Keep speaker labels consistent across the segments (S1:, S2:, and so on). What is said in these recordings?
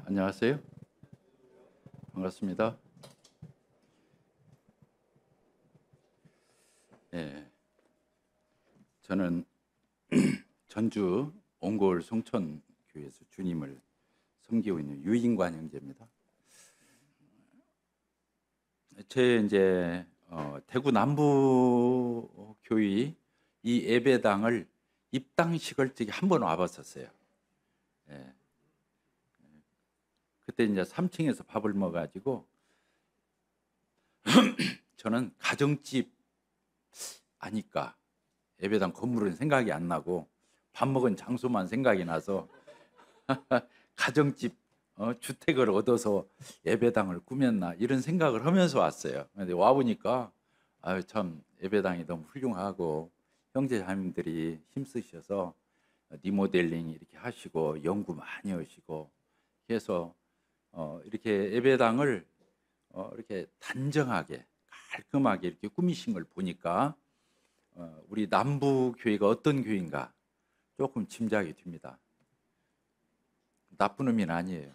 S1: 안녕하세요. 반갑습니다. 예, 저는 전주 옹골 송천교회에서 주님을 섬기고 있는 유인관 형제입니다. 제 이제 대구 남부 교회 이 예배당을 입당식을 저기 한 번 와봤었어요. 예, 그때 이제 3층에서 밥을 먹어가지고 저는 가정집 아니까 예배당 건물은 생각이 안 나고 밥 먹은 장소만 생각이 나서 가정집 주택을 얻어서 예배당을 꾸몄나 이런 생각을 하면서 왔어요. 근데 와 보니까 아유 참 예배당이 너무 훌륭하고 형제자매들이 힘쓰셔서 리모델링 이렇게 하시고 연구 많이 하시고 해서 이렇게 예배당을 이렇게 단정하게 깔끔하게 이렇게 꾸미신 걸 보니까 우리 남부 교회가 어떤 교회인가 조금 짐작이 됩니다. 나쁜 의미는 아니에요.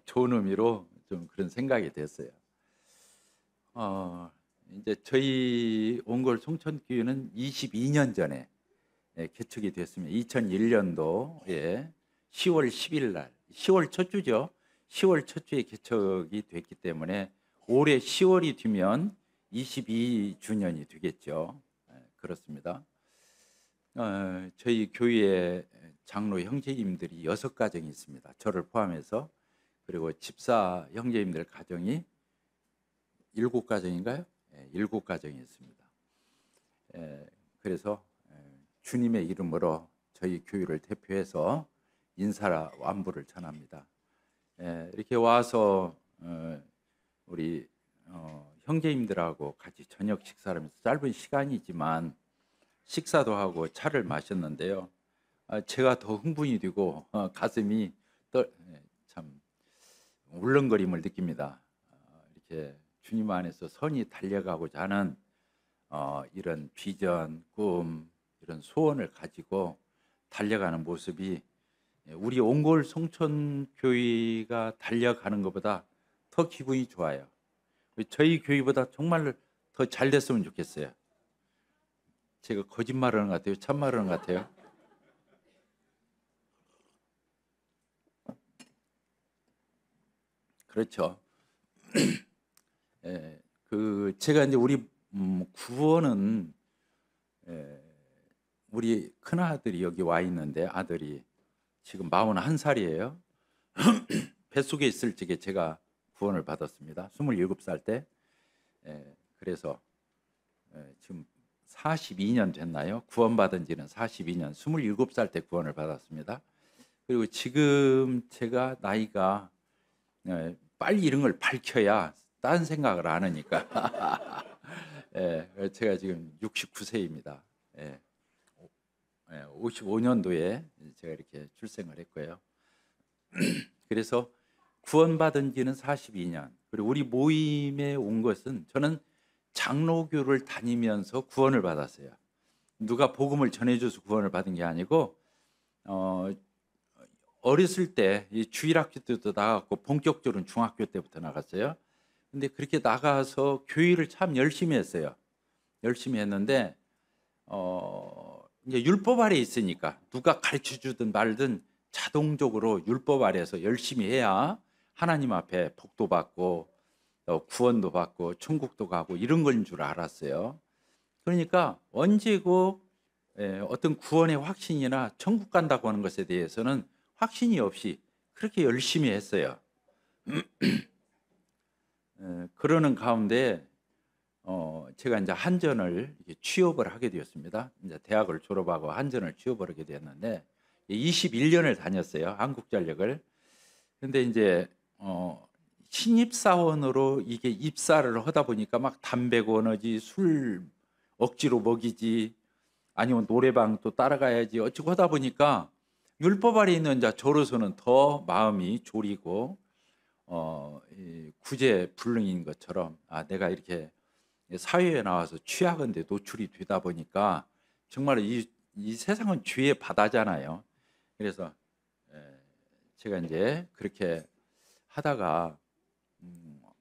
S1: 좋은 의미로 좀 그런 생각이 됐어요. 이제 저희 옹골 송천교회는 22년 전에 개척이 됐습니다. 2001년도에 10월 10일 날, 10월 첫 주죠. 10월 첫 주에 개척이 됐기 때문에 올해 10월이 되면 22주년이 되겠죠. 그렇습니다. 저희 교회에 장로 형제님들이 6가정이 있습니다. 저를 포함해서. 그리고 집사 형제님들 가정이 7가정인가요? 7가정이 있습니다. 그래서 주님의 이름으로 저희 교회를 대표해서 인사와 안부를 전합니다. 이렇게 와서 우리 형제님들하고 같이 저녁 식사를 하면서 짧은 시간이지만 식사도 하고 차를 마셨는데요. 제가 더 흥분이 되고 가슴이 참 울렁거림을 느낍니다. 이렇게 주님 안에서 선이 달려가고자 하는 이런 비전, 꿈, 이런 소원을 가지고 달려가는 모습이 우리 옹골 송천교회가 달려가는 것보다 더 기분이 좋아요. 저희 교회보다 정말 더 잘 됐으면 좋겠어요. 제가 거짓말하는 것 같아요? 참말하는 것 같아요? 그렇죠. 제가 이제 우리 구원은 우리 큰아들이 여기 와 있는데 아들이 지금 41살이에요. 뱃속에 있을 적에 제가 구원을 받았습니다. 27살 때. 그래서 지금 42년 됐나요? 구원받은 지는 42년, 27살 때 구원을 받았습니다. 그리고 지금 제가 나이가 빨리 이런 걸 밝혀야 딴 생각을 안 하니까 제가 지금 69세입니다. 55년도에 제가 이렇게 출생을 했고요. 그래서 구원받은 지는 42년. 그리고 우리 모임에 온 것은 저는 장로교를 다니면서 구원을 받았어요. 누가 복음을 전해줘서 구원을 받은 게 아니고 어렸을 때 주일학교 때도 나갔고 본격적으로는 중학교 때부터 나갔어요. 근데 그렇게 나가서 교회를 참 열심히 했어요. 열심히 했는데 이제 율법 아래 있으니까 누가 가르쳐 주든 말든 자동적으로 율법 아래에서 열심히 해야 하나님 앞에 복도 받고 구원도 받고 천국도 가고 이런 건 줄 알았어요. 그러니까 언제고 어떤 구원의 확신이나 천국 간다고 하는 것에 대해서는 확신이 없이 그렇게 열심히 했어요. 그러는 가운데 제가 이제 한전을 취업을 하게 되었습니다. 이제 대학을 졸업하고 한전을 취업을 하게 되었는데 21년을 다녔어요. 한국전력을. 근데 이제 신입사원으로 이게 입사를 하다 보니까 막 담배 권하지, 술 억지로 먹이지, 아니면 노래방 또 따라가야지 어쩌고 하다 보니까 율법 아래 있는 자 저로서는 더 마음이 졸이고 구제불능인 것처럼 내가 이렇게 사회에 나와서 취약한데 노출이 되다 보니까 정말 이 세상은 죄의 바다잖아요. 그래서 제가 이제 그렇게 하다가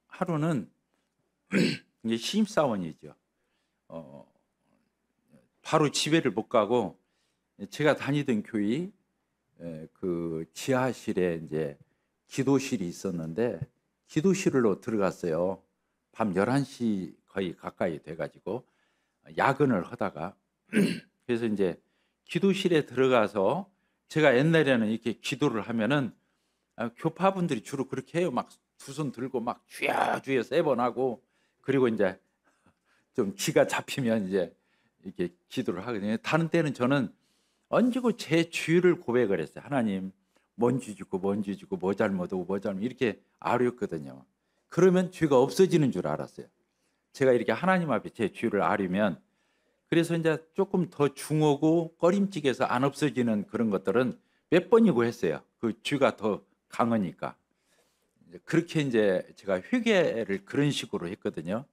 S1: 하루는 이게 신입사원이죠. 바로 집에를 못 가고 제가 다니던 교회 그 지하실에 이제 기도실이 있었는데 기도실로 들어갔어요. 밤 11시 거의 가까이 돼가지고 야근을 하다가 그래서 이제 기도실에 들어가서 제가 옛날에는 이렇게 기도를 하면은 교파분들이 주로 그렇게 해요. 막 두 손 들고 막 주여 주여 3번 하고 그리고 이제 좀 기가 잡히면 이제 이렇게 기도를 하거든요. 다른 때는 저는 언제고 제 주의를 고백을 했어요. 하나님, 뭔 죄 짓고 뭔 죄 짓고 뭐 잘못하고 뭐 잘못 이렇게 아뢰었거든요. 그러면 죄가 없어지는 줄 알았어요. 제가 이렇게 하나님 앞에 제 죄를 아뢰면 그래서 이제 조금 더 중하고 꺼림직해서 안 없어지는 그런 것들은 몇 번이고 했어요. 그 죄가 더 강하니까. 그렇게 이제 제가 회개를 그런 식으로 했거든요.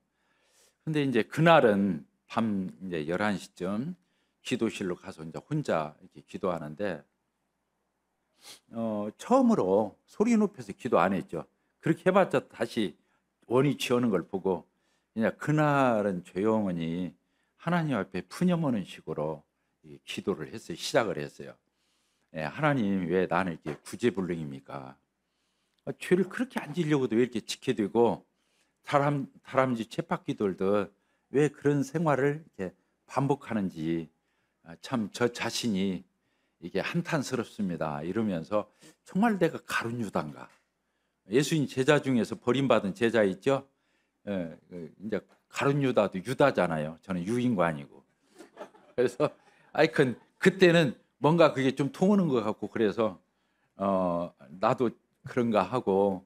S1: 근데 이제 그날은 밤 이제 11시쯤 기도실로 가서 이제 혼자 이렇게 기도하는데 처음으로 소리 높여서 기도 안 했죠. 그렇게 해봤자 다시 원이 취하는 걸 보고 그냥 그날은 조용히 하나님 앞에 푸념하는 식으로 기도를 했어요. 시작을 했어요. 하나님 왜 나는 이렇게 구제불능입니까? 죄를 그렇게 안 지려고도 왜 이렇게 지켜되고 다람쥐 쳇바퀴돌도 왜 그런 생활을 이렇게 반복하는지 참 저 자신이 이게 한탄스럽습니다. 이러면서 정말 내가 가룟 유다인가? 예수님 제자 중에서 버림받은 제자 있죠? 이제 가룟 유다도 유다잖아요. 저는 유인과 아니고. 그래서 그때는 뭔가 그게 좀 통하는 것 같고 그래서 나도 그런가 하고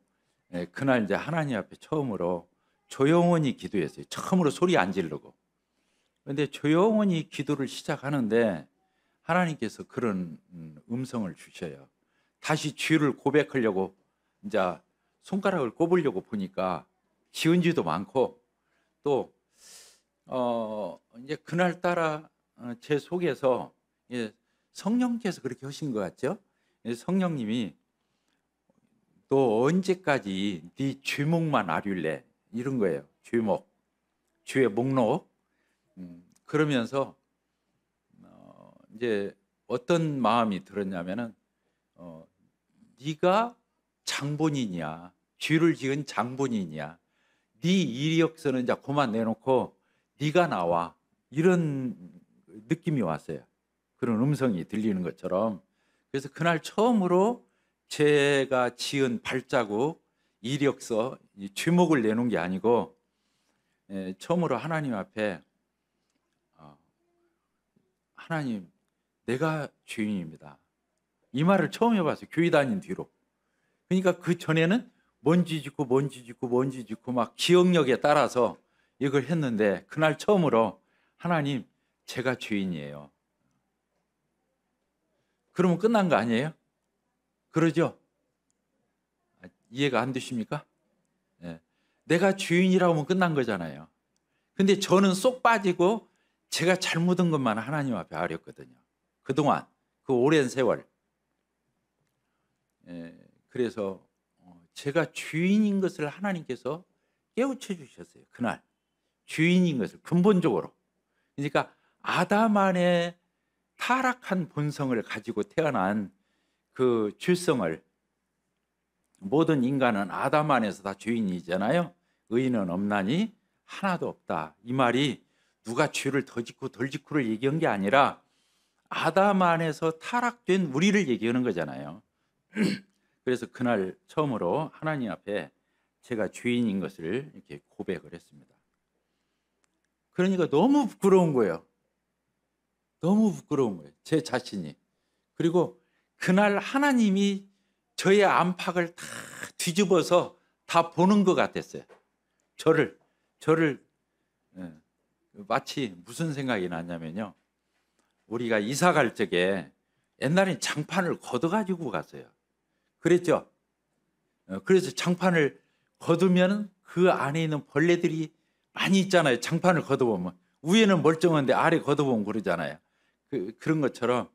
S1: 그날 이제 하나님 앞에 처음으로 조용히 기도했어요. 처음으로 소리 안 지르고. 그런데 조용히 기도를 시작하는데 하나님께서 그런 음성을 주셔요. 다시 죄를 고백하려고 이제 손가락을 꼽으려고 보니까 지은 죄도 많고 또 이제 그날 따라 제 속에서 성령께서 그렇게 하신 것 같죠? 성령님이 너 언제까지 네 죄목만 아뢰래 이런 거예요. 죄목, 죄의 목록. 그러면서 이제 어떤 마음이 들었냐면은 네가 장본인이야. 죄를 지은 장본인이야. 네 이력서는 이제 그만 내놓고 네가 나와. 이런 느낌이 왔어요. 그런 음성이 들리는 것처럼. 그래서 그날 처음으로 제가 지은 발자국, 이력서, 죄목을 내놓은 게 아니고 처음으로 하나님 앞에 하나님, 내가 죄인입니다. 이 말을 처음 해봤어요. 교회 다닌 뒤로. 그러니까 그 전에는 뭔지 짓고 뭔지 짓고 뭔지 짓고 막 기억력에 따라서 이걸 했는데 그날 처음으로 하나님, 제가 죄인이에요. 그러면 끝난 거 아니에요? 그러죠? 이해가 안 되십니까? 내가 죄인이라고 하면 끝난 거잖아요. 근데 저는 쏙 빠지고 제가 잘못한 것만 하나님 앞에 아뢰었거든요. 그동안 그 오랜 세월. 그래서 제가 죄인인 것을 하나님께서 깨우쳐 주셨어요. 그날 죄인인 것을 근본적으로. 그러니까 아담 안에 타락한 본성을 가지고 태어난 그 죄성을 모든 인간은 아담 안에서 다 죄인이잖아요. 의인은 없나니 하나도 없다. 이 말이 누가 죄를 더 짓고 덜 짓고를 얘기한 게 아니라 아담 안에서 타락된 우리를 얘기하는 거잖아요. 그래서 그날 처음으로 하나님 앞에 제가 죄인인 것을 이렇게 고백을 했습니다. 그러니까 너무 부끄러운 거예요. 너무 부끄러운 거예요. 제 자신이. 그리고 그날 하나님이 저의 안팎을 다 뒤집어서 다 보는 것 같았어요. 저를 마치 무슨 생각이 났냐면요. 우리가 이사 갈 적에 옛날엔 장판을 걷어가지고 갔어요. 그랬죠? 그래서 장판을 걷으면 그 안에 있는 벌레들이 많이 있잖아요. 장판을 걷어보면 위에는 멀쩡한데 아래 걷어보면 그러잖아요. 그런 것처럼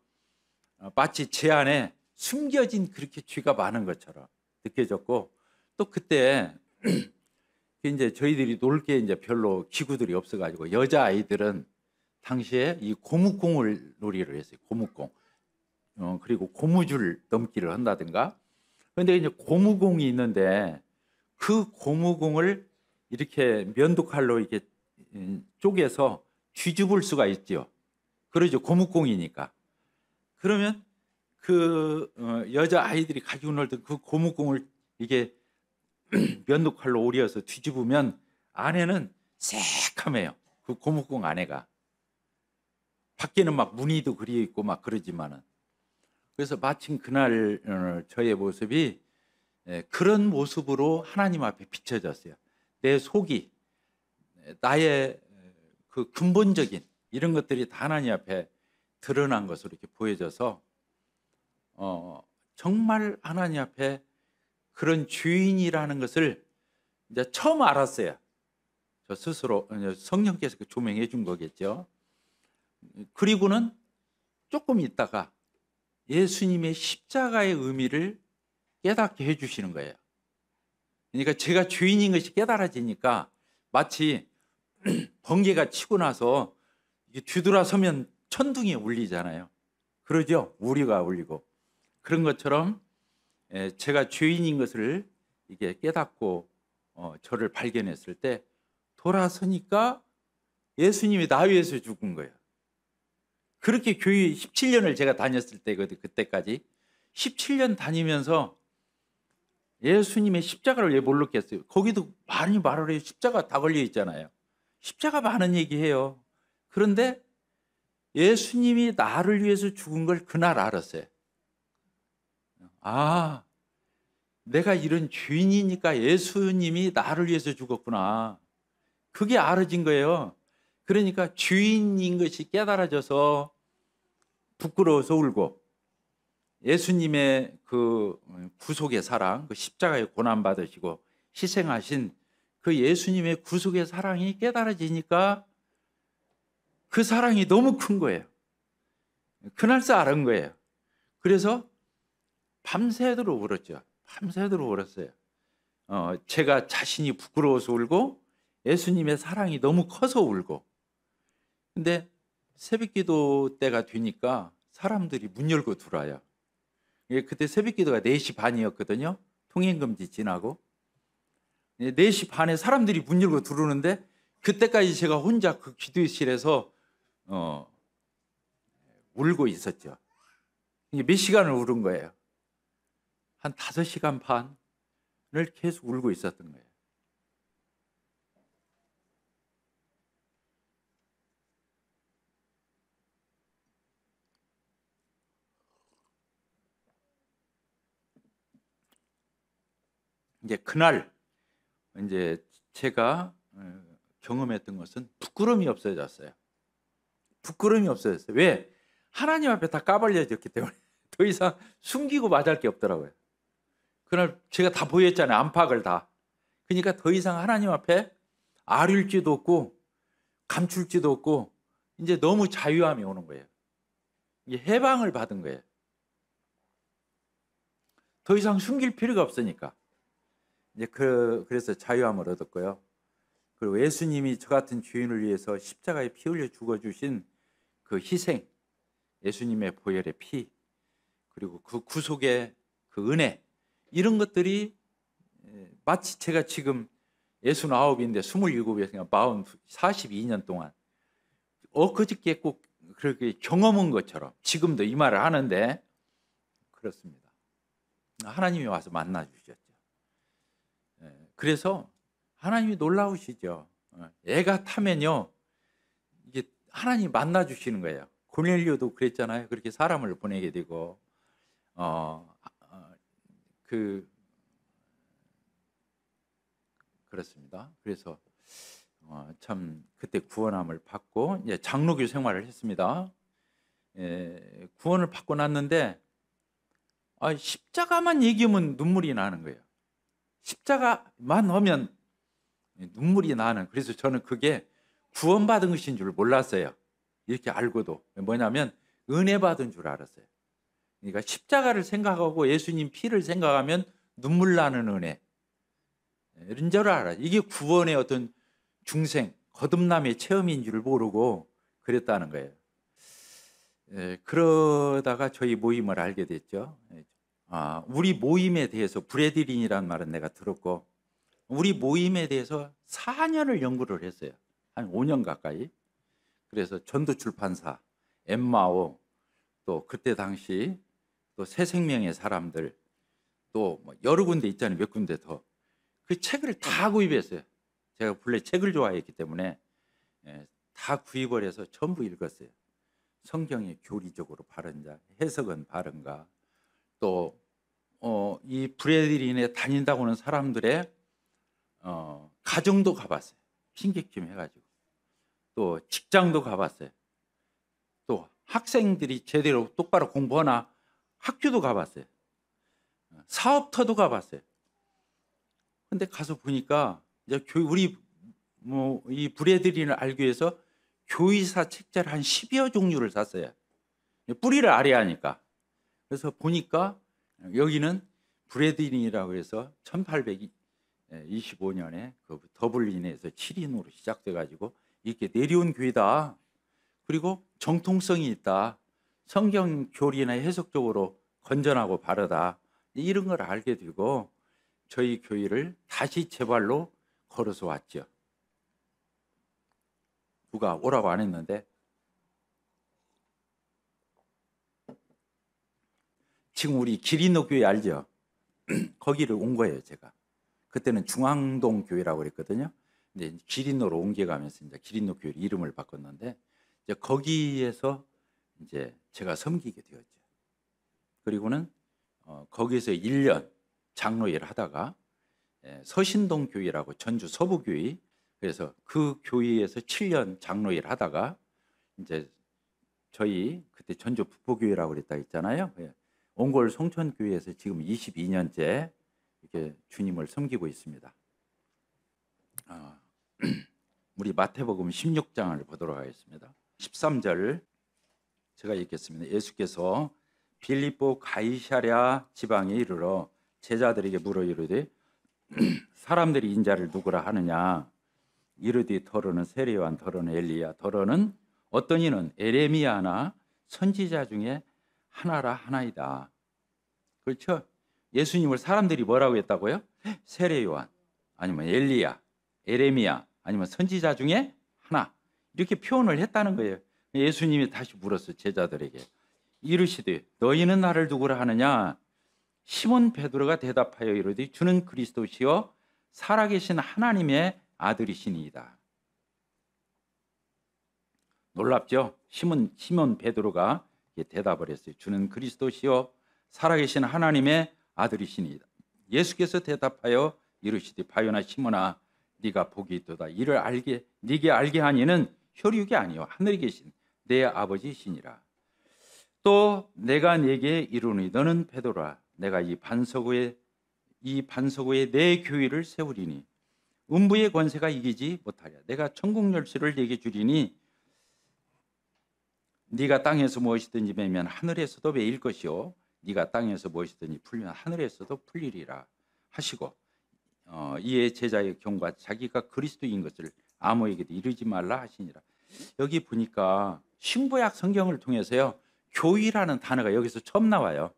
S1: 마치 제 안에 숨겨진 그렇게 죄가 많은 것처럼 느껴졌고, 또 그때 이제 저희들이 놀 게 이제 별로 기구들이 없어가지고 여자 아이들은 당시에 이 고무공을 놀이를 했어요. 고무공. 그리고 고무줄 넘기를 한다든가. 그런데 이제 고무공이 있는데 그 고무공을 이렇게 면도칼로 이렇게 쪼개서 뒤집을 수가 있죠. 그러죠. 고무공이니까. 그러면 그 여자 아이들이 가지고 놀던 그 고무공을 이게 면도칼로 오려서 뒤집으면 안에는 새카매요. 그 고무공 안에가. 밖에는 막 무늬도 그려 있고 막 그러지만은. 그래서 마침 그날 저의 모습이 그런 모습으로 하나님 앞에 비춰졌어요. 내 속이, 나의 그 근본적인 이런 것들이 다 하나님 앞에 드러난 것으로 이렇게 보여져서 정말 하나님 앞에 그런 죄인이라는 것을 이제 처음 알았어요. 저 스스로 성령께서 조명해 준 거겠죠. 그리고는 조금 있다가 예수님의 십자가의 의미를 깨닫게 해주시는 거예요. 그러니까 제가 죄인인 것이 깨달아지니까 마치 번개가 치고 나서 뒤돌아서면 천둥이 울리잖아요. 그러죠? 우리가 울리고. 그런 것처럼 제가 죄인인 것을 이게 깨닫고 저를 발견했을 때 돌아서니까 예수님이 나 위해서 죽은 거예요. 그렇게 교회 17년을 제가 다녔을 때거든. 그때까지 17년 다니면서 예수님의 십자가를 왜 몰랐겠어요? 거기도 많이 말을 해요. 십자가 다 걸려 있잖아요. 십자가 많은 얘기해요. 그런데 예수님이 나를 위해서 죽은 걸 그날 알았어요. 아, 내가 이런 죄인이니까 예수님이 나를 위해서 죽었구나. 그게 알아진 거예요. 그러니까 죄인인 것이 깨달아져서 부끄러워서 울고, 예수님의 그 구속의 사랑, 그 십자가의 고난 받으시고 희생하신 그 예수님의 구속의 사랑이 깨달아지니까 그 사랑이 너무 큰 거예요. 그날서 알은 거예요. 그래서 밤새도록 울었죠. 밤새도록 울었어요. 제가 자신이 부끄러워서 울고 예수님의 사랑이 너무 커서 울고. 근데 새벽기도 때가 되니까 사람들이 문 열고 들어와요. 그때 새벽기도가 4시 반이었거든요. 통행금지 지나고 4시 반에 사람들이 문 열고 들어오는데 그때까지 제가 혼자 그 기도실에서 울고 있었죠. 몇 시간을 울은 거예요. 한 5시간 반을 계속 울고 있었던 거예요. 이제 그날 이제 제가 경험했던 것은 부끄러움이 없어졌어요. 부끄러움이 없어졌어요. 왜? 하나님 앞에 다 까발려졌기 때문에 더 이상 숨기고 맞을 게 없더라고요. 그날 제가 다 보였잖아요. 안팎을 다. 그러니까 더 이상 하나님 앞에 아릴지도 없고 감출지도 없고 이제 너무 자유함이 오는 거예요. 이게 해방을 받은 거예요. 더 이상 숨길 필요가 없으니까. 이제 그래서 자유함을 얻었고요. 그리고 예수님이 저 같은 죄인을 위해서 십자가에 피 흘려 죽어주신 그 희생, 예수님의 보혈의 피, 그리고 그 구속의 그 은혜, 이런 것들이 마치 제가 지금 69인데 27이었으니까 42년 동안 엊그저께 꼭 그렇게 경험한 것처럼 지금도 이 말을 하는데 그렇습니다. 하나님이 와서 만나 주셨죠. 그래서 하나님이 놀라우시죠. 애가 타면요, 이게 하나님 만나 주시는 거예요. 고넬료도 그랬잖아요. 그렇게 사람을 보내게 되고, 그렇습니다. 그래서 참 그때 구원함을 받고 이제 장로교 생활을 했습니다. 구원을 받고 났는데 십자가만 얘기하면 눈물이 나는 거예요. 십자가만 하면 눈물이 나는. 그래서 저는 그게 구원받은 것인 줄 몰랐어요. 이렇게 알고도 뭐냐면 은혜 받은 줄 알았어요. 그러니까 십자가를 생각하고 예수님 피를 생각하면 눈물 나는 은혜. 이런 줄 알아. 이게 구원의 어떤 중생, 거듭남의 체험인 줄 모르고 그랬다는 거예요. 그러다가 저희 모임을 알게 됐죠. 우리 모임에 대해서 브래드린이라는 말은 내가 들었고, 우리 모임에 대해서 4년을 연구를 했어요. 한 5년 가까이. 그래서 전도출판사, 엠마오, 또 그때 당시 또 새생명의 사람들, 또 뭐 여러 군데 있잖아요. 몇 군데 더. 그 책을 다 구입했어요. 제가 본래 책을 좋아했기 때문에 다 구입을 해서 전부 읽었어요. 성경의 교리적으로 바른자, 해석은 바른가, 또 이 브래들린에 다닌다고 하는 사람들의 가정도 가봤어요. 신객쯤 해가지고. 또 직장도 가봤어요. 또 학생들이 제대로 똑바로 공부하나 학교도 가봤어요. 사업터도 가봤어요. 근데 가서 보니까 이제 우리 이 브래들린을 알기 위해서 교의사 책자를 한 10여 종류를 샀어요. 뿌리를 아래하니까. 그래서 보니까 여기는 브래들린이라고 해서 1825년에 그 더블린에서 7인으로 시작돼 가지고 이렇게 내려온 교회다. 그리고 정통성이 있다. 성경 교리나 해석적으로 건전하고 바르다. 이런 걸 알게 되고 저희 교회를 다시 제발로 걸어서 왔죠. 누가 오라고 안 했는데 지금 우리 기린노 교회 알죠? 거기를 온 거예요. 제가 그때는 중앙동 교회라고 그랬거든요. 근데 기린노로 옮겨가면서 이제 기린노 교회 이름을 바꿨는데 이제 거기에서 이제 제가 섬기게 되었죠. 그리고는 거기에서 1년 장로 일을 하다가 서신동 교회라고 전주 서부교회, 그래서 그 교회에서 7년 장로 일을 하다가 이제 저희 그때 전주 북부교회라고 그랬다 했잖아요. 옹골 송천교회에서 지금 22년째 이렇게 주님을 섬기고 있습니다. 우리 마태복음 16장을 보도록 하겠습니다. 13절 제가 읽겠습니다. 예수께서 빌립보 가이사랴 지방에 이르러 제자들에게 물어 이르되 사람들이 인자를 누구라 하느냐? 이르되 더러는 세례요한, 더러는 엘리야, 더러는 어떤 이는 에레미야나 선지자 중에 하나라 하나이다. 그렇죠? 예수님을 사람들이 뭐라고 했다고요? 세례요한, 아니면 엘리야, 에레미야, 아니면 선지자 중에 하나, 이렇게 표현을 했다는 거예요. 예수님이 다시 물었어 제자들에게. 이르시되 너희는 나를 누구라 하느냐? 시몬 베드로가 대답하여 이르되 주는 그리스도시요 살아계신 하나님의 아들이시니이다. 놀랍죠? 시몬 베드로가 대답을 했어요. 주는 그리스도시요 살아계신 하나님의 아들이시니이다. 예수께서 대답하여 이르시되 바요나 시몬아 네가 복이 있도다. 이를 네게 알게 하니는 혈육이 아니요 하늘에 계신 내 아버지시니라. 또 내가 네게 이르노니 너는 베드로라. 내가 이 반석 위에 내 교회를 세우리니 음부의 권세가 이기지 못하랴. 내가 천국 열쇠를 네게 주리니 네가 땅에서 무엇이든지 매면 하늘에서도 매일 것이요 네가 땅에서 무엇이든지 풀면 하늘에서도 풀리리라 하시고 이에 제자의 경과 자기가 그리스도인 것을 아무에게도 이르지 말라 하시니라. 여기 보니까 신구약 성경을 통해서요 교회라는 단어가 여기서 처음 나와요.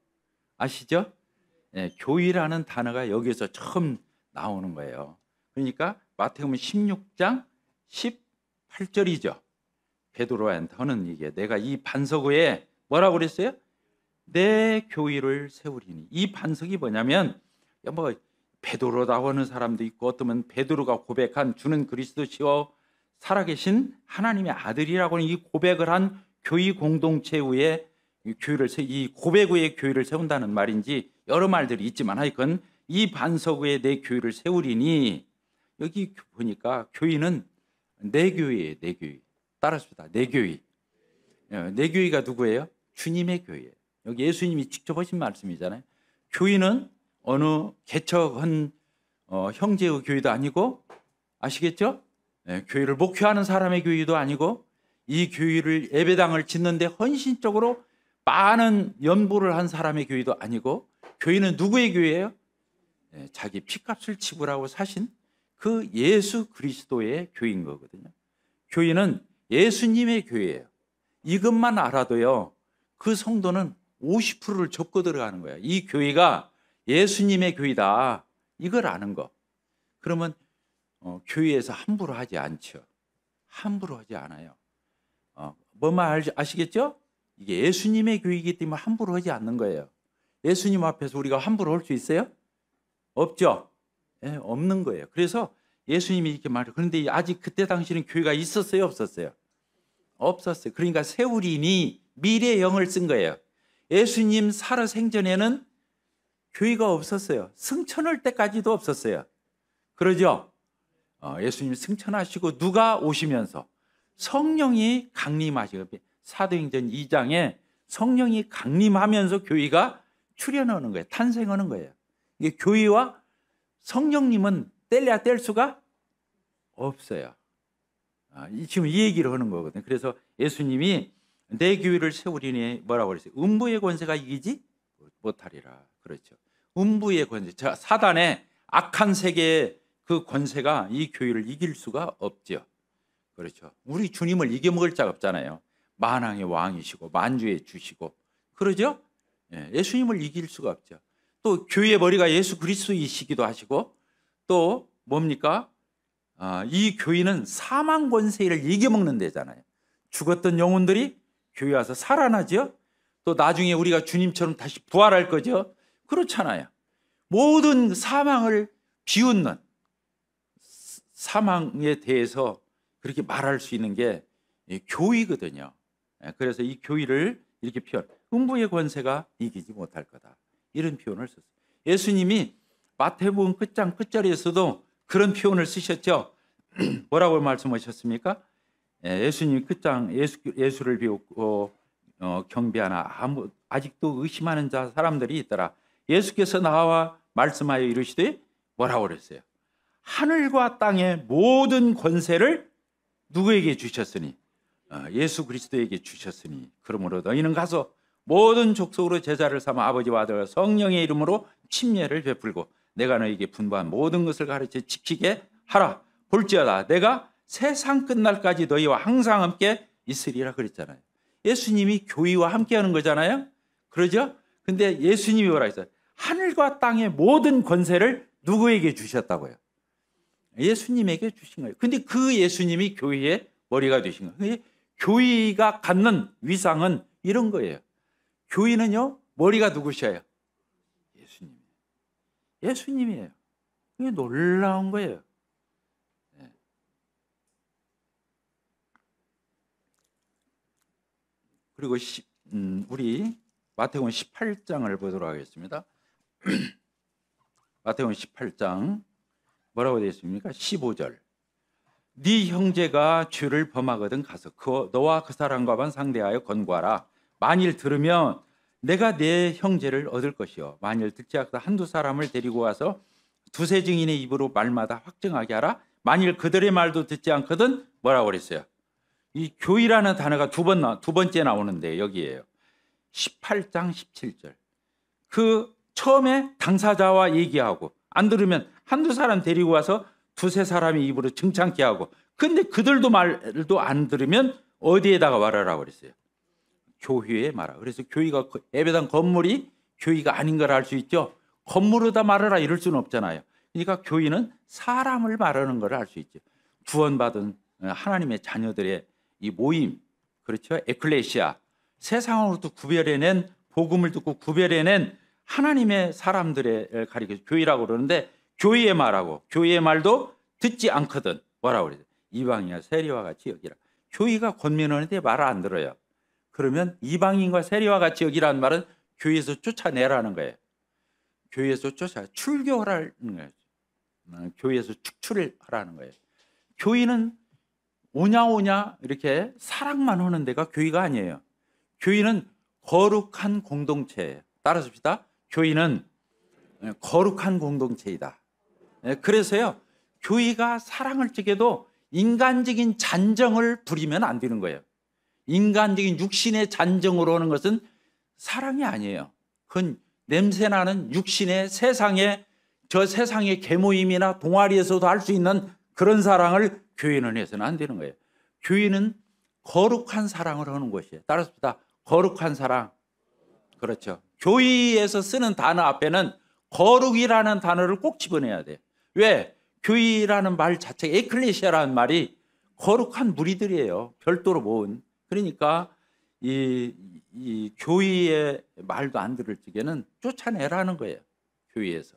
S1: 아시죠? 교회라는 단어가 여기서 처음 나오는 거예요. 그러니까 마태복음 16장 18절이죠. 베드로한테는 이게 내가 이 반석 위에 뭐라고 그랬어요? 내 교회를 세우리니. 이 반석이 뭐냐면 뭐 베드로라고 하는 사람도 있고 어쩌면 베드로가 고백한 주는 그리스도시요 살아계신 하나님의 아들이라고 하는 이 고백을 한 교회 공동체 위에 이 고백 위에 교회를 세운다는 말인지 여러 말들이 있지만 하여간 이 반석 위에 내 교회를 세우리니 여기 보니까 교회는 내 교회예요. 내 교회. 따라합시다. 내 교회. 내 교회가 누구예요? 주님의 교회예요. 여기 예수님이 직접 하신 말씀이잖아요. 교회는 어느 개척한 형제의 교회도 아니고 아시겠죠? 교회를 목회하는 사람의 교회도 아니고 이 교회를 예배당을 짓는데 헌신적으로 많은 연보를 한 사람의 교회도 아니고, 교회는 누구의 교회예요? 자기 피값을 지불하고 사신 그 예수 그리스도의 교회인 거거든요. 교회는 예수님의 교회예요. 이것만 알아도요, 그 성도는 50%를 접고 들어가는 거예요. 이 교회가 예수님의 교회다, 이걸 아는 거. 그러면 교회에서 함부로 하지 않죠. 함부로 하지 않아요. 뭐만 아시겠죠? 이게 예수님의 교회이기 때문에 함부로 하지 않는 거예요. 예수님 앞에서 우리가 함부로 할 수 있어요? 없죠. 없는 거예요. 그래서 예수님이 이렇게 말해요. 그런데 아직 그때 당시는 교회가 있었어요, 없었어요? 없었어요. 그러니까 세우리니 미래의 영을 쓴 거예요. 예수님 살아 생전에는 교회가 없었어요. 승천할 때까지도 없었어요. 그러죠? 예수님 승천하시고 누가 오시면서 성령이 강림하시고, 사도행전 2장에 성령이 강림하면서 교회가 출현하는 거예요. 탄생하는 거예요. 이게 교회와 성령님은 뗄래야 뗄 수가 없어요. 지금 이 얘기를 하는 거거든요. 그래서 예수님이 내 교회를 세우리니 뭐라고 그랬어요? 음부의 권세가 이기지 못하리라. 그렇죠. 음부의 권세, 사단의 악한 세계의 그 권세가 이 교회를 이길 수가 없죠. 그렇죠. 우리 주님을 이겨먹을 자가 없잖아요. 만왕의 왕이시고 만주의 주시고, 그러죠? 예수님을 이길 수가 없죠. 또 교회의 머리가 예수 그리스도이시기도 하시고, 또 뭡니까? 이 교회는 사망 권세를 이겨먹는 데잖아요. 죽었던 영혼들이 교회 와서 살아나죠. 또 나중에 우리가 주님처럼 다시 부활할 거죠. 그렇잖아요. 모든 사망을 비웃는, 사망에 대해서 그렇게 말할 수 있는 게 교회거든요. 그래서 이 교회를 이렇게 표현, 음부의 권세가 이기지 못할 거다, 이런 표현을 썼어요. 예수님이 마태복음 끝장 끝자리에서도 그런 표현을 쓰셨죠. 뭐라고 말씀하셨습니까? 예수님 끝장, 예수를 비웃고 경배하나 아직도 의심하는 사람들이 있더라. 예수께서 나와 말씀하여 이르시되 뭐라고 그랬어요? 하늘과 땅의 모든 권세를 누구에게 주셨으니? 예수 그리스도에게 주셨으니, 그러므로 너희는 가서 모든 족속으로 제자를 삼아 아버지와 아들과 성령의 이름으로 침례를 베풀고 내가 너희에게 분부한 모든 것을 가르쳐 지키게 하라. 볼지어다 내가 세상 끝날까지 너희와 항상 함께 있으리라 그랬잖아요. 예수님이 교회와 함께하는 거잖아요. 그러죠? 근데 예수님이 뭐라 했어요? 하늘과 땅의 모든 권세를 누구에게 주셨다고요? 예수님에게 주신 거예요. 근데 그 예수님이 교회의 머리가 되신 거예요. 교회가 갖는 위상은 이런 거예요. 교회는요, 머리가 누구셔요? 예수님이에요. 예수님이에요. 이게 놀라운 거예요. 그리고 우리 마태복음 18장을 보도록 하겠습니다. 마태복음 18장 뭐라고 되어 있습니까? 15절. 네 형제가 죄를 범하거든 가서 너와 그 사람과만 상대하여 권고하라. 만일 들으면 내가 내 형제를 얻을 것이요, 만일 듣지 않고도 한두 사람을 데리고 와서 두세 증인의 입으로 말마다 확증하게 하라. 만일 그들의 말도 듣지 않거든 뭐라고 그랬어요? 이 교회라는 단어가 두 번째 나오는데 여기에요. 18장 17절. 그 처음에 당사자와 얘기하고, 안 들으면 한두 사람 데리고 와서 두세 사람의 입으로 증창케 하고, 근데 그들도 말도 안 들으면 어디에다가 말하라고 그랬어요? 교회에 말하. 그래서 교회가, 예배당 건물이 교회가 아닌 걸 알 수 있죠. 건물에다 말하라 이럴 수는 없잖아요. 그러니까 교회는 사람을 말하는 걸 알 수 있죠. 구원받은 하나님의 자녀들의 이 모임, 그렇죠? 에클레시아, 세상으로부터 구별해낸, 복음을 듣고 구별해낸 하나님의 사람들의 가리켜 교회라고 그러는데, 교회의 말하고 교회의 말도 듣지 않거든 뭐라고 그래요? 이방인과 세리와 같이 여기라. 교회가 권면하는데 말을 안 들어요. 그러면 이방인과 세리와 같이 여기라는 말은 교회에서 쫓아내라는 거예요. 교회에서 출교하라는 거예요. 교회에서 축출을 하라는 거예요. 교회는 오냐 이렇게 사랑만 하는 데가 교회가 아니에요. 교회는 거룩한 공동체예요. 따라합시다. 교회는 거룩한 공동체이다. 그래서요, 교회가 사랑을 찍어도 인간적인 잔정을 부리면 안 되는 거예요. 인간적인 육신의 잔정으로 하는 것은 사랑이 아니에요. 그건 냄새나는 육신의 세상에, 저 세상의 계모임이나 동아리에서도 할 수 있는 그런 사랑을 교회는 해서는 안 되는 거예요. 교회는 거룩한 사랑을 하는 것이에요. 따라서 거룩한 사랑. 그렇죠. 교회에서 쓰는 단어 앞에는 거룩이라는 단어를 꼭 집어내야 돼요. 왜? 교회라는 말 자체가, 에클레시아라는 말이 거룩한 무리들이에요. 별도로 모은. 그러니까 이 교회의 말도 안 들을 적에는 쫓아내라는 거예요. 교회에서.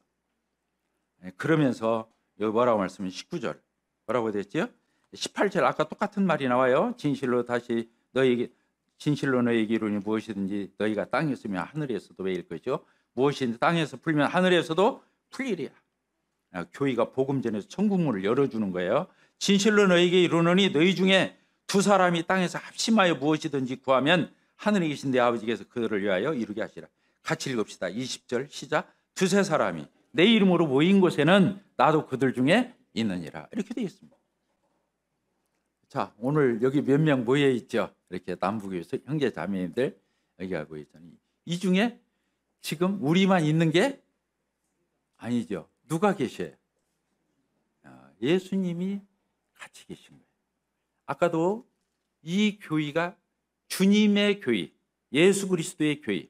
S1: 그러면서 여기 뭐라고 말씀은 19절 뭐라고 됐지요? 18절 아까 똑같은 말이 나와요. 진실로 너에게 이루니 무엇이든지 너희가 땅에 있으면 하늘에서도 베일 것이요 무엇이든지 땅에서 풀면 하늘에서도 풀리리라. 교회가 복음 전에서 천국문을 열어주는 거예요. 진실로 너에게 이루노니 너희 중에 두 사람이 땅에서 합심하여 무엇이든지 구하면 하늘에 계신 내 아버지께서 그들을 위하여 이루게 하시라. 같이 읽읍시다. 20절 시작. 두세 사람이 내 이름으로 모인 곳에는 나도 그들 중에 있느니라. 이렇게 되어 있습니다. 자, 오늘 여기 몇 명 모여 있죠? 이렇게 남북에서 형제 자매님들 여기 하고 있잖아요. 이 중에 지금 우리만 있는 게 아니죠. 누가 계셔요? 예수님이 같이 계신 거예요. 아까도 이 교회가 주님의 교회, 예수 그리스도의 교회,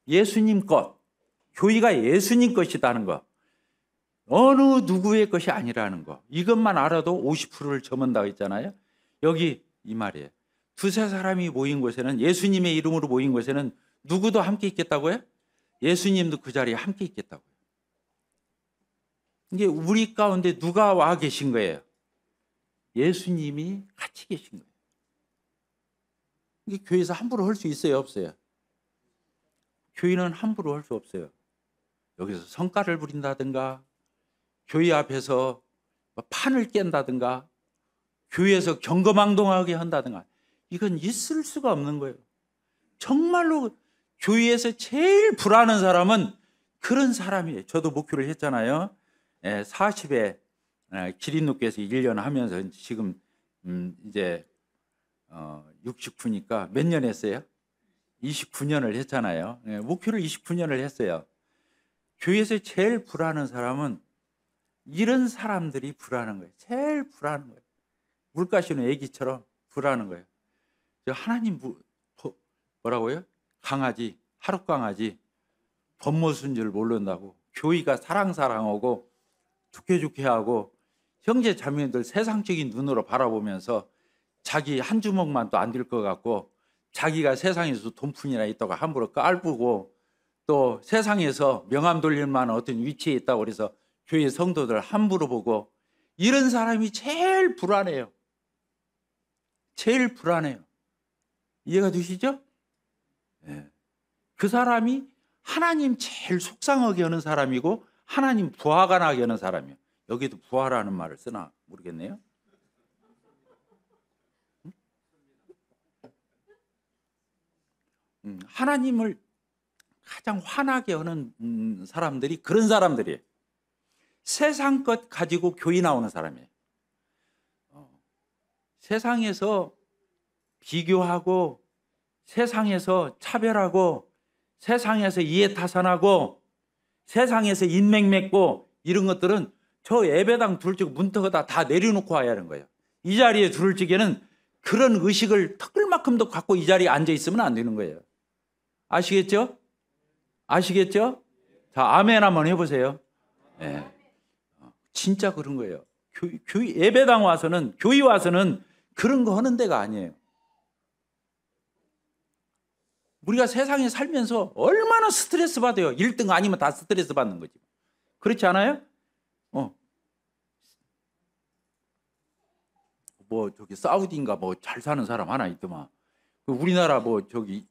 S1: 예수님 것, 교회가 예수님 것이라는 거, 어느 누구의 것이 아니라는 거, 이것만 알아도 50%를 점은다고 했잖아요. 여기 이 말이에요. 두세 사람이 모인 곳에는, 예수님의 이름으로 모인 곳에는 누구도 함께 있겠다고요? 예수님도 그 자리에 함께 있겠다고요. 이게 우리 가운데 누가 와 계신 거예요? 예수님이 같이 계신 거예요. 이게 교회에서 함부로 할 수 있어요, 없어요? 교회는 함부로 할 수 없어요. 여기서 성가를 부린다든가, 교회 앞에서 판을 깬다든가, 교회에서 경거망동하게 한다든가, 이건 있을 수가 없는 거예요. 정말로 교회에서 제일 불안한 사람은 그런 사람이에요. 저도 목표를 했잖아요. 40에 기린누께서 1년 하면서 지금 이제 69니까 몇 년 했어요? 29년을 했잖아요. 목표를 29년을 했어요. 교회에서 제일 불안한 사람은 이런 사람들이 불안한 거예요. 제일 불안한 거예요. 물가 쉬는 애기처럼 불안한 거예요. 하나님 뭐라고요? 강아지, 하룻 강아지, 법모순 줄 모른다고 교회가 사랑하고 좋게 하고 형제 자매들 세상적인 눈으로 바라보면서 자기 한 주먹만 또 안 될 것 같고 자기가 세상에서 돈푼이나 있다고 함부로 깔보고 또 세상에서 명함 돌릴 만한 어떤 위치에 있다고 그래서 교회 성도들 함부로 보고 이런 사람이 제일 불안해요. 제일 불안해요. 이해가 되시죠? 네. 그 사람이 하나님 제일 속상하게 하는 사람이고 하나님 부하가 나게 하는 사람이에요. 여기도 부하라는 말을 쓰나 모르겠네요. 하나님을 가장 화나게 하는 사람들이 그런 사람들이에요. 세상 것 가지고 교회 나오는 사람이에요. 세상에서 비교하고 세상에서 차별하고 세상에서 이해타산하고 세상에서 인맥 맺고 이런 것들은 저 예배당 둘 적 문턱에다 다 내려놓고 와야 하는 거예요. 이 자리에 들을 적에는 그런 의식을 턱을만큼도 갖고 이 자리에 앉아 있으면 안 되는 거예요. 아시겠죠? 아시겠죠? 자, 아멘 한번 해보세요. 네. 진짜 그런 거예요. 교회 예배당 와서는, 교회 와서는 그런 거 하는 데가 아니에요. 우리가 세상에 살면서 얼마나 스트레스 받아요. 1등 아니면 다 스트레스 받는 거지. 그렇지 않아요? 뭐 저기 사우디인가 뭐 잘 사는 사람 하나 있더만. 그 우리나라 뭐 저기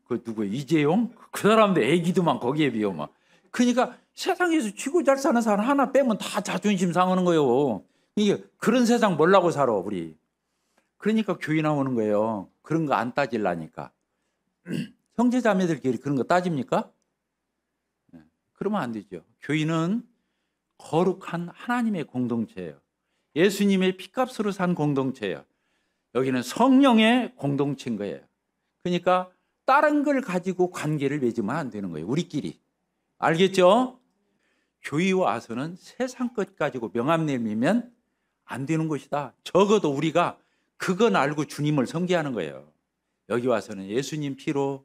S1: 그 누구 이재용 그 사람들 애기도만 거기에 비어 막. 그러니까 세상에서 쥐고 잘 사는 사람 하나 빼면 다 자존심 상하는 거예요. 이게 그런 세상 뭐라고 살아 우리. 그러니까 교회 나오는 거예요. 그런 거 안 따질라니까. 형제자매들끼리 그런 거 따집니까? 그러면 안 되죠. 교회는 거룩한 하나님의 공동체예요. 예수님의 피값으로 산 공동체예요. 여기는 성령의 공동체인 거예요. 그러니까 다른 걸 가지고 관계를 맺으면 안 되는 거예요. 우리끼리. 알겠죠? 교회 와서는 세상 것 가지고 명함 내밀면 안 되는 것이다. 적어도 우리가 그건 알고 주님을 섬기하는 거예요. 여기 와서는 예수님 피로,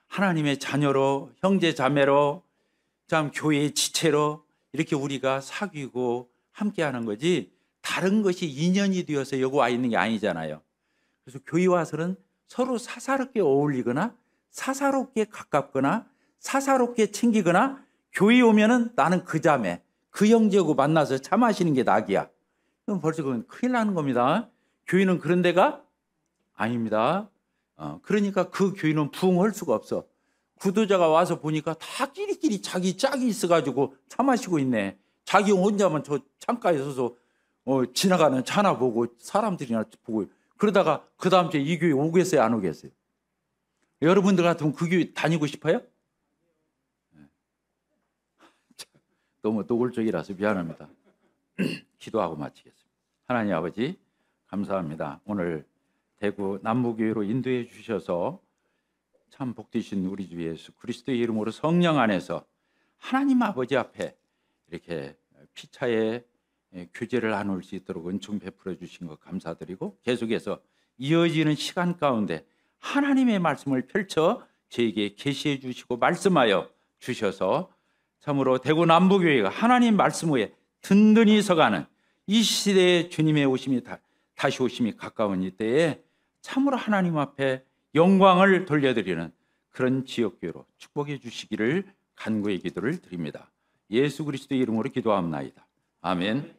S1: 하나님의 자녀로, 형제 자매로, 참 교회의 지체로 이렇게 우리가 사귀고 함께하는 거지, 다른 것이 인연이 되어서 여기 와 있는 게 아니잖아요. 그래서 교회 와서는 서로 사사롭게 어울리거나 사사롭게 가깝거나 사사롭게 챙기거나, 교회 오면은 나는 그 자매, 그 형제하고 만나서 차 마시는 게 낙이야. 그럼 벌써 그건 큰일 나는 겁니다. 교회는 그런 데가 아닙니다. 그러니까 그 교회는 부흥할 수가 없어. 구도자가 와서 보니까 다 끼리끼리 자기 짝이 있어가지고 차 마시고 있네. 자기 혼자만 저 창가에 서서 지나가는 차나 보고 사람들이나 보고, 그러다가 그 다음 주에 이 교회 오겠어요, 안 오겠어요? 여러분들 같으면 그 교회 다니고 싶어요? 너무 노골적이라서 미안합니다. 기도하고 마치겠습니다. 하나님 아버지 감사합니다. 오늘 대구 남부교회로 인도해 주셔서 참 복되신 우리 주 예수 그리스도의 이름으로 성령 안에서 하나님 아버지 앞에 이렇게 피차에 교제를 나눌 수 있도록 은총 베풀어 주신 것 감사드리고, 계속해서 이어지는 시간 가운데 하나님의 말씀을 펼쳐 저에게 계시해 주시고 말씀하여 주셔서 참으로 대구 남부교회가 하나님 말씀 위에 든든히 서가는 이 시대에 주님의 오심이 다시 오심이 가까운 이때에 참으로 하나님 앞에 영광을 돌려드리는 그런 지역교회로 축복해 주시기를 간구의 기도를 드립니다. 예수 그리스도의 이름으로 기도합나이다. 아멘.